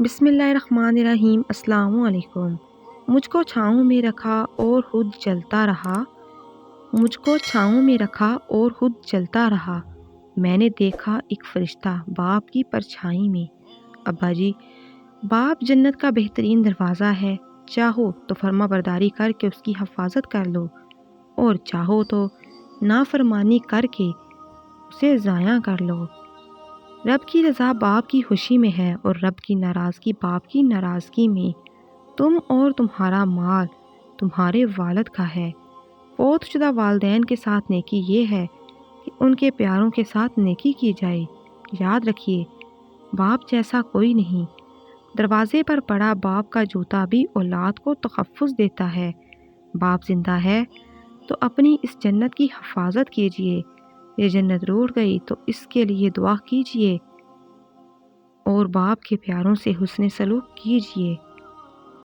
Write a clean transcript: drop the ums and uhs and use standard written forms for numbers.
بسم اللہ الرحمن الرحیم۔ السلام علیکم۔ مجھ کو چھاؤں میں رکھا اور خود جلتا رہا، مجھ کو چھاؤں میں رکھا اور خود جلتا رہا، میں نے دیکھا ایک فرشتہ باپ کی پرچھائی میں۔ ابا جی، باپ جنت کا بہترین دروازہ ہے، چاہو تو فرما برداری کر کے اس کی حفاظت کر لو اور چاہو تو نافرمانی کر کے اسے ضائع کر لو۔ رب کی رضا باپ کی خوشی میں ہے اور رب کی ناراضگی باپ کی ناراضگی میں۔ تم اور تمہارا مال تمہارے والد کا ہے۔ فوت شدہ والدین کے ساتھ نیکی یہ ہے کہ ان کے پیاروں کے ساتھ نیکی کی جائے۔ یاد رکھیے، باپ جیسا کوئی نہیں۔ دروازے پر پڑا باپ کا جوتا بھی اولاد کو تحفظ دیتا ہے۔ باپ زندہ ہے تو اپنی اس جنت کی حفاظت کیجیے۔ یہ جنت روٹ گئی تو اس کے لیے دعا کیجیے اور باپ کے پیاروں سے حسن سلوک کیجیے۔